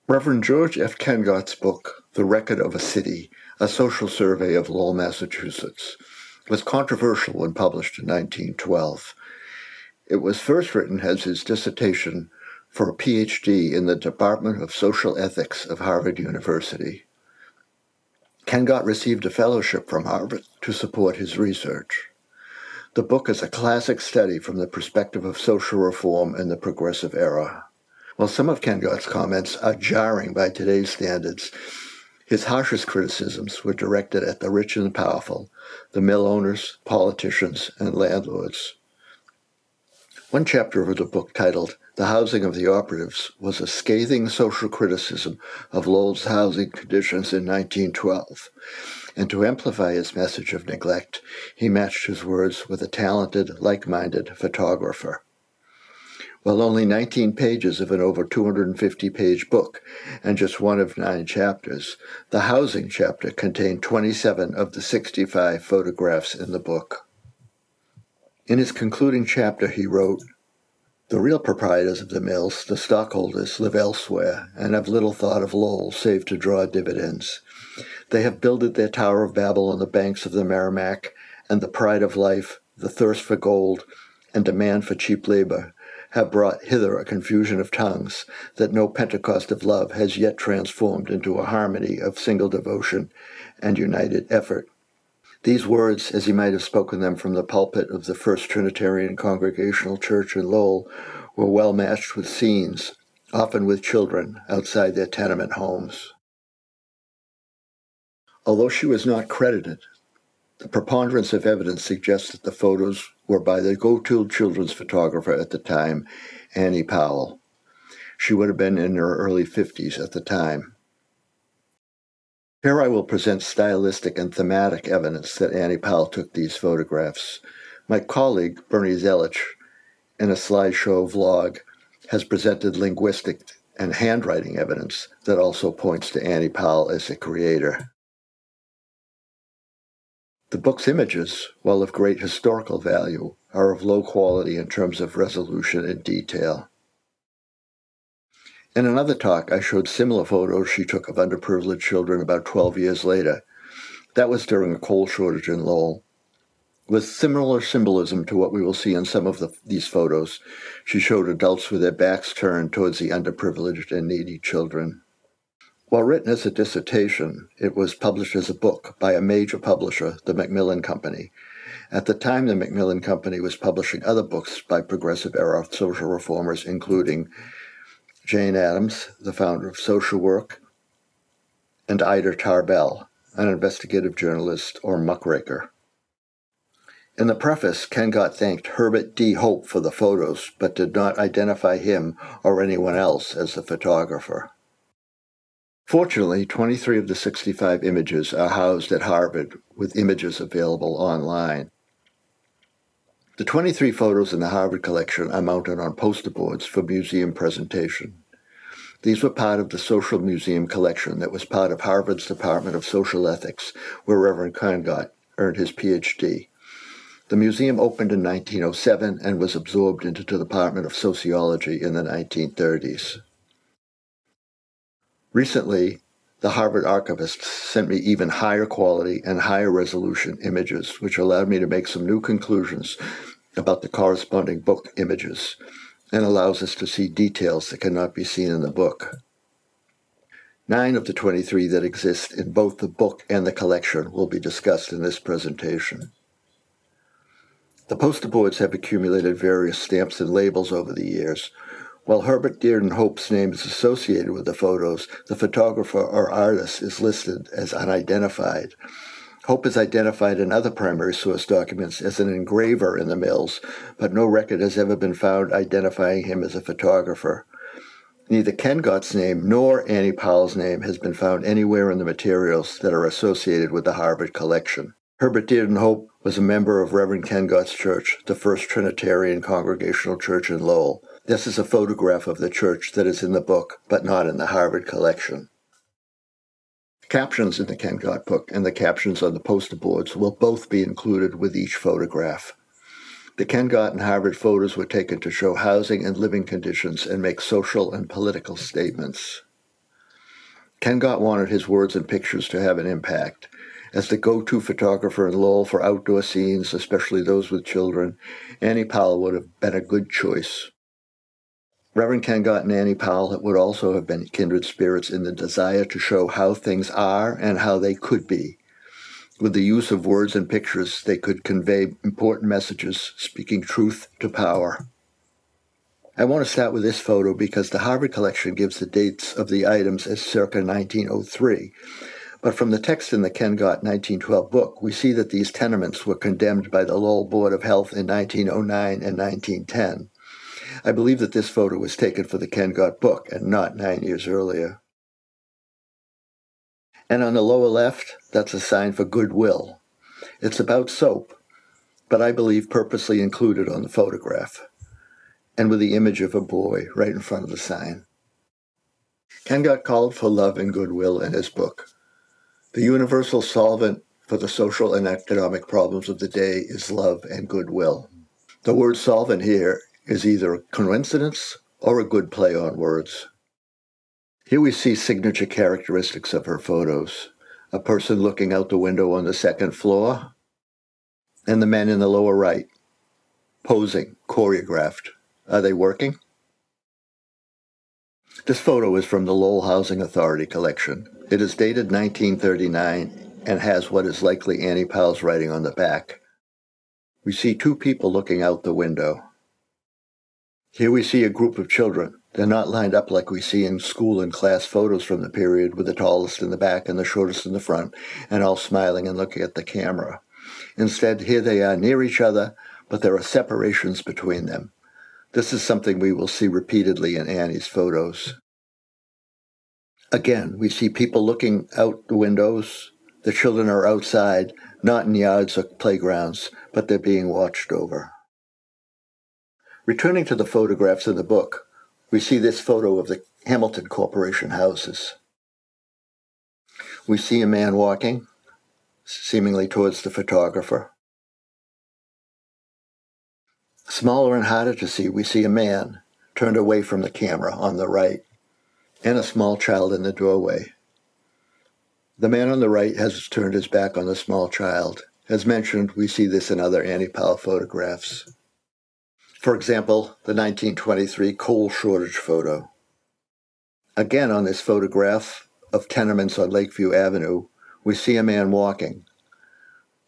Reverend George F. Kengott's book, The Record of a City, A Social Survey of Lowell, Massachusetts, was controversial when published in 1912. It was first written as his dissertation for a PhD in the Department of Social Ethics of Harvard University. Kengott received a fellowship from Harvard to support his research. The book is a classic study from the perspective of social reform in the progressive era. While some of Kengott's comments are jarring by today's standards, his harshest criticisms were directed at the rich and powerful, the mill owners, politicians, and landlords. One chapter of the book, titled The Housing of the Operatives, was a scathing social criticism of Lowell's housing conditions in 1912, and to amplify his message of neglect, he matched his words with a talented, like-minded photographer. While only 19 pages of an over 250-page book and just one of 9 chapters, the housing chapter contained 27 of the 65 photographs in the book. In his concluding chapter, he wrote, "The real proprietors of the mills, the stockholders, live elsewhere and have little thought of Lowell save to draw dividends. They have builded their Tower of Babel on the banks of the Merrimack, and the pride of life, the thirst for gold, and demand for cheap labor have brought hither a confusion of tongues that no Pentecost of love has yet transformed into a harmony of single devotion and united effort." These words, as he might have spoken them from the pulpit of the First Trinitarian Congregational Church in Lowell, were well matched with scenes, often with children, outside their tenement homes. Although she was not credited, the preponderance of evidence suggests that the photos were by the go-to children's photographer at the time, Annie Powell. She would have been in her early 50s at the time. Here I will present stylistic and thematic evidence that Annie Powell took these photographs. My colleague, Bernie Zelitch, in a slideshow vlog, has presented linguistic and handwriting evidence that also points to Annie Powell as the creator. The book's images, while of great historical value, are of low quality in terms of resolution and detail. In another talk, I showed similar photos she took of underprivileged children about 12 years later. That was during a coal shortage in Lowell. With similar symbolism to what we will see in some of these photos, she showed adults with their backs turned towards the underprivileged and needy children. While written as a dissertation, it was published as a book by a major publisher, the Macmillan Company. At the time, the Macmillan Company was publishing other books by progressive-era social reformers, including Jane Addams, the founder of Social Work, and Ida Tarbell, an investigative journalist or muckraker. In the preface, Kengott thanked Herbert D. Hope for the photos, but did not identify him or anyone else as the photographer. Fortunately, 23 of the 65 images are housed at Harvard, with images available online. The 23 photos in the Harvard collection are mounted on poster boards for museum presentation. These were part of the Social Museum collection that was part of Harvard's Department of Social Ethics, where Reverend Kengott earned his PhD. The museum opened in 1907 and was absorbed into the Department of Sociology in the 1930s. Recently, the Harvard archivists sent me even higher quality and higher resolution images, which allowed me to make some new conclusions about the corresponding book images, and allows us to see details that cannot be seen in the book. 9 of the 23 that exist in both the book and the collection will be discussed in this presentation. The poster boards have accumulated various stamps and labels over the years. While Herbert Dearden Hope's name is associated with the photos, the photographer or artist is listed as unidentified. Hope is identified in other primary source documents as an engraver in the mills, but no record has ever been found identifying him as a photographer. Neither Kengott's name nor Annie Powell's name has been found anywhere in the materials that are associated with the Harvard collection. Herbert Dearden Hope was a member of Reverend Kengott's church, the First Trinitarian Congregational Church in Lowell. This is a photograph of the church that is in the book, but not in the Harvard collection. Captions in the Kengott book and the captions on the poster boards will both be included with each photograph. The Kengott and Harvard photos were taken to show housing and living conditions and make social and political statements. Ken Gott wanted his words and pictures to have an impact. As the go-to photographer in Lowell for outdoor scenes, especially those with children, Annie Powell would have been a good choice. Reverend Ken Gott and Annie Powell would also have been kindred spirits in the desire to show how things are and how they could be. With the use of words and pictures, they could convey important messages, speaking truth to power. I want to start with this photo because the Harvard collection gives the dates of the items as circa 1903. But from the text in the Ken Gott 1912 book, we see that these tenements were condemned by the Lowell Board of Health in 1909 and 1910. I believe that this photo was taken for the Ken Gott book and not 9 years earlier. And on the lower left, that's a sign for goodwill. It's about soap, but I believe purposely included on the photograph, and with the image of a boy right in front of the sign. Ken Gott called for love and goodwill in his book. The universal solvent for the social and economic problems of the day is love and goodwill. The word solvent here is either a coincidence or a good play on words. Here we see signature characteristics of her photos. A person looking out the window on the second floor, and the men in the lower right, posing, choreographed. Are they working? This photo is from the Lowell Housing Authority collection. It is dated 1939 and has what is likely Annie Powell's writing on the back. We see two people looking out the window. Here we see a group of children. They're not lined up like we see in school and class photos from the period, with the tallest in the back and the shortest in the front, and all smiling and looking at the camera. Instead, here they are near each other, but there are separations between them. This is something we will see repeatedly in Annie's photos. Again, we see people looking out the windows. The children are outside, not in yards or playgrounds, but they're being watched over. Returning to the photographs in the book, we see this photo of the Hamilton Corporation houses. We see a man walking, seemingly towards the photographer. Smaller and harder to see, we see a man turned away from the camera on the right, and a small child in the doorway. The man on the right has turned his back on the small child. As mentioned, we see this in other Annie Powell photographs. For example, the 1923 coal shortage photo. Again, on this photograph of tenements on Lakeview Avenue, we see a man walking.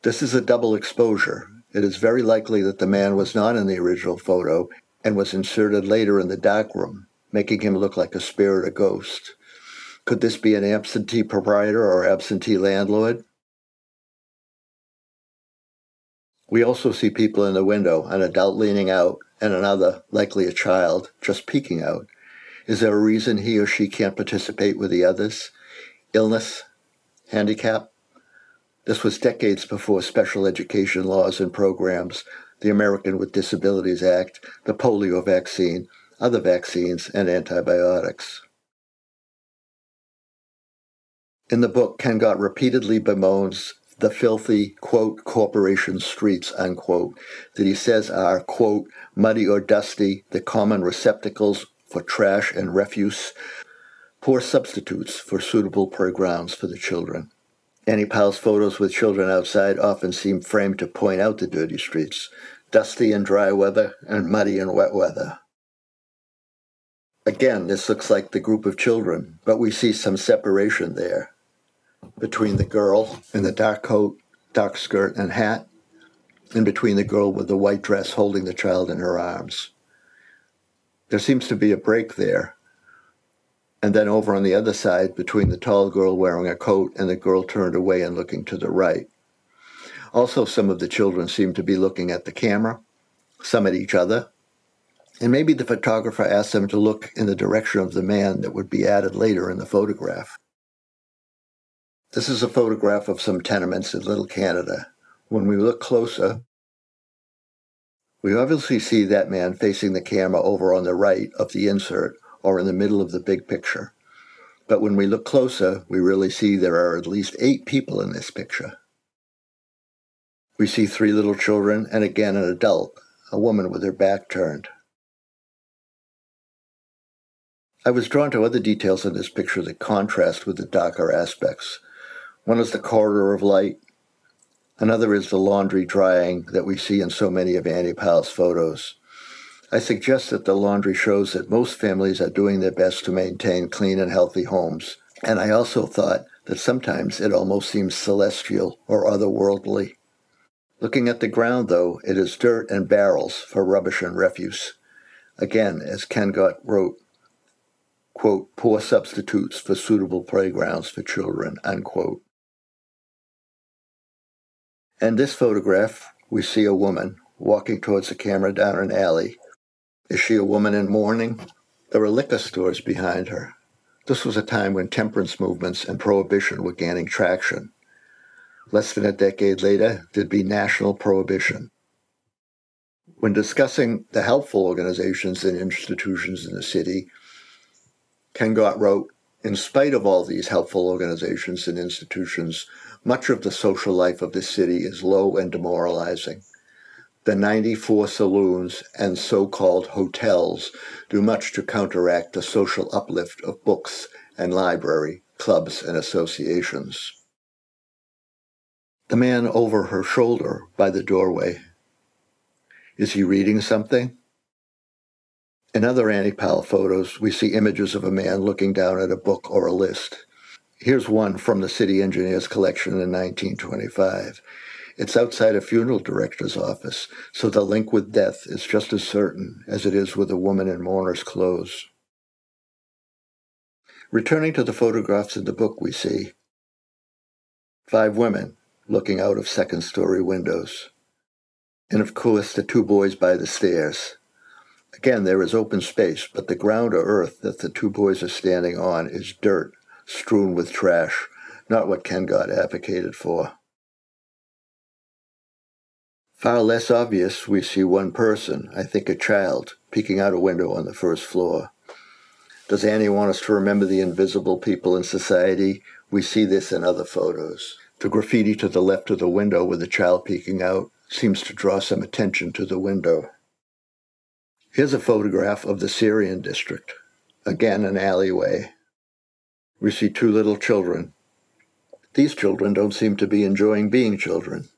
This is a double exposure. It is very likely that the man was not in the original photo and was inserted later in the darkroom, making him look like a spirit or ghost. Could this be an absentee proprietor or absentee landlord? We also see people in the window, an adult leaning out, and another, likely a child, just peeking out. Is there a reason he or she can't participate with the others? Illness? Handicap? This was decades before special education laws and programs, the American with Disabilities Act, the polio vaccine, other vaccines, and antibiotics. In the book, Ken Gott repeatedly bemoans the filthy, quote, corporation streets, unquote, that he says are, quote, muddy or dusty, the common receptacles for trash and refuse, poor substitutes for suitable playgrounds for the children. Annie Powell's photos with children outside often seem framed to point out the dirty streets, dusty in dry weather and muddy in wet weather. Again, this looks like the group of children, but we see some separation there between the girl in the dark coat, dark skirt, and hat, and between the girl with the white dress holding the child in her arms. There seems to be a break there. And then over on the other side, between the tall girl wearing a coat and the girl turned away and looking to the right. Also, some of the children seem to be looking at the camera, some at each other, and maybe the photographer asked them to look in the direction of the man that would be added later in the photograph. This is a photograph of some tenements in Little Canada. When we look closer, we obviously see that man facing the camera over on the right of the insert or in the middle of the big picture. But when we look closer, we really see there are at least 8 people in this picture. We see 3 little children and again an adult, a woman with her back turned. I was drawn to other details in this picture that contrast with the darker aspects. One is the corridor of light. Another is the laundry drying that we see in so many of Annie Powell's photos. I suggest that the laundry shows that most families are doing their best to maintain clean and healthy homes. And I also thought that sometimes it almost seems celestial or otherworldly. Looking at the ground, though, it is dirt and barrels for rubbish and refuse. Again, as Ken Gott wrote, quote, poor substitutes for suitable playgrounds for children, unquote. In this photograph, we see a woman walking towards the camera down an alley. Is she a woman in mourning? There are liquor stores behind her. This was a time when temperance movements and prohibition were gaining traction. Less than a decade later, there'd be national prohibition. When discussing the helpful organizations and institutions in the city, Ken Gott wrote, in spite of all these helpful organizations and institutions, much of the social life of the city is low and demoralizing. The 94 saloons and so-called hotels do much to counteract the social uplift of books and library, clubs and associations. The man over her shoulder by the doorway. Is he reading something? In other Annie Powell photos, we see images of a man looking down at a book or a list. Here's one from the city engineer's collection in 1925. It's outside a funeral director's office, so the link with death is just as certain as it is with a woman in mourner's clothes. Returning to the photographs in the book, we see 5 women looking out of second-story windows. And of course, the 2 boys by the stairs. Again, there is open space, but the ground or earth that the 2 boys are standing on is dirt, strewn with trash, not what Ken Gott advocated for. Far less obvious, we see one person, I think a child, peeking out a window on the first floor. Does Annie want us to remember the invisible people in society? We see this in other photos. The graffiti to the left of the window with the child peeking out seems to draw some attention to the window. Here's a photograph of the Syrian district. Again, an alleyway. We see 2 little children. These children don't seem to be enjoying being children.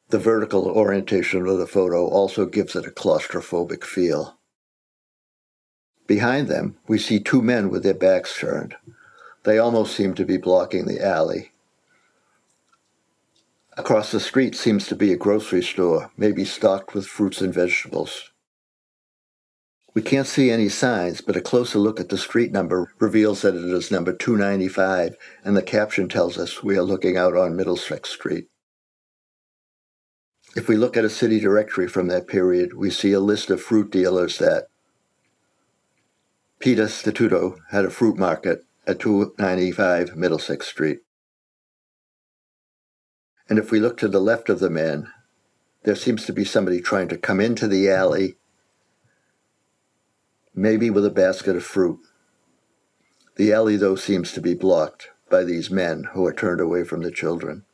The vertical orientation of the photo also gives it a claustrophobic feel. Behind them, we see 2 men with their backs turned. They almost seem to be blocking the alley. Across the street seems to be a grocery store, maybe stocked with fruits and vegetables. We can't see any signs, but a closer look at the street number reveals that it is number 295, and the caption tells us we are looking out on Middlesex Street. If we look at a city directory from that period, we see a list of fruit dealers that Peter Statuto had a fruit market at 295 Middlesex Street. And if we look to the left of the man, there seems to be somebody trying to come into the alley, maybe with a basket of fruit. The alley, though, seems to be blocked by these men who are turned away from the children.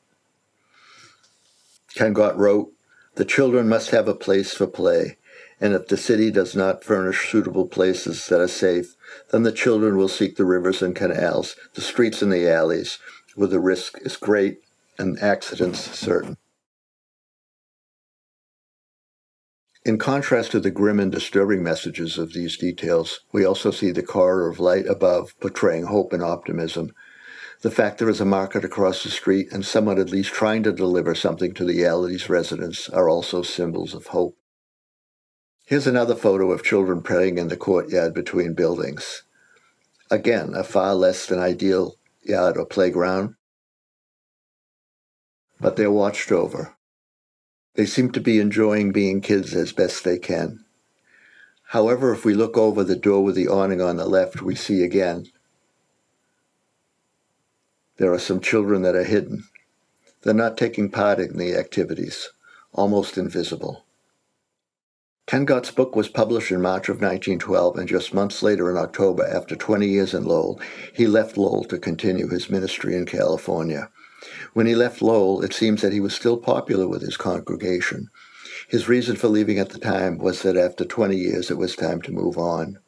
Ken Gott wrote, "The children must have a place for play, and if the city does not furnish suitable places that are safe, then the children will seek the rivers and canals, the streets and the alleys, where the risk is great and accidents certain." In contrast to the grim and disturbing messages of these details, we also see the corridor of light above portraying hope and optimism. The fact there is a market across the street and someone at least trying to deliver something to the alley's residents are also symbols of hope. Here's another photo of children playing in the courtyard between buildings. Again, a far less than ideal yard or playground, but they're watched over. They seem to be enjoying being kids as best they can. However, if we look over the door with the awning on the left, we see again there are some children that are hidden. They're not taking part in the activities, almost invisible. Ken Gott's book was published in March of 1912, and just months later in October, after 20 years in Lowell, he left Lowell to continue his ministry in California. When he left Lowell, it seems that he was still popular with his congregation. His reason for leaving at the time was that after 20 years it was time to move on.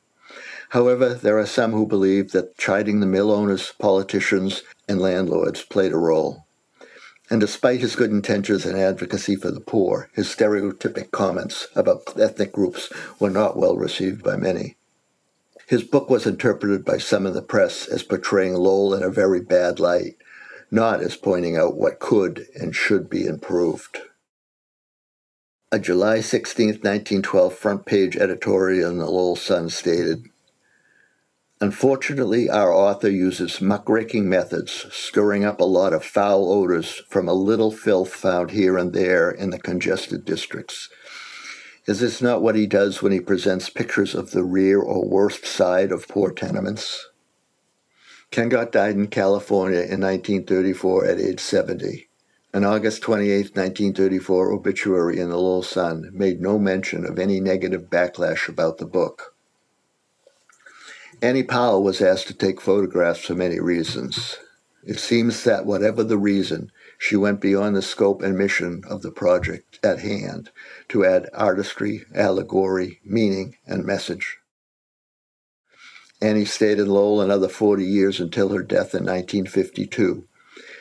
However, there are some who believe that chiding the mill owners, politicians, and landlords played a role. And despite his good intentions and advocacy for the poor, his stereotypic comments about ethnic groups were not well received by many. His book was interpreted by some in the press as portraying Lowell in a very bad light, not as pointing out what could and should be improved. A July 16, 1912 front-page editorial in the Lowell Sun stated, "Unfortunately, our author uses muckraking methods, stirring up a lot of foul odors from a little filth found here and there in the congested districts. Is this not what he does when he presents pictures of the rear or worst side of poor tenements?" Kennicott died in California in 1934 at age 70. An August 28, 1934 obituary in the Lowell Sun made no mention of any negative backlash about the book. Annie Powell was asked to take photographs for many reasons. It seems that whatever the reason, she went beyond the scope and mission of the project at hand to add artistry, allegory, meaning, and message. Annie stayed in Lowell another 40 years until her death in 1952.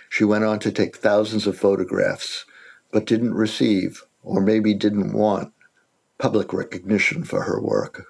She went on to take thousands of photographs, but didn't receive, or maybe didn't want, public recognition for her work.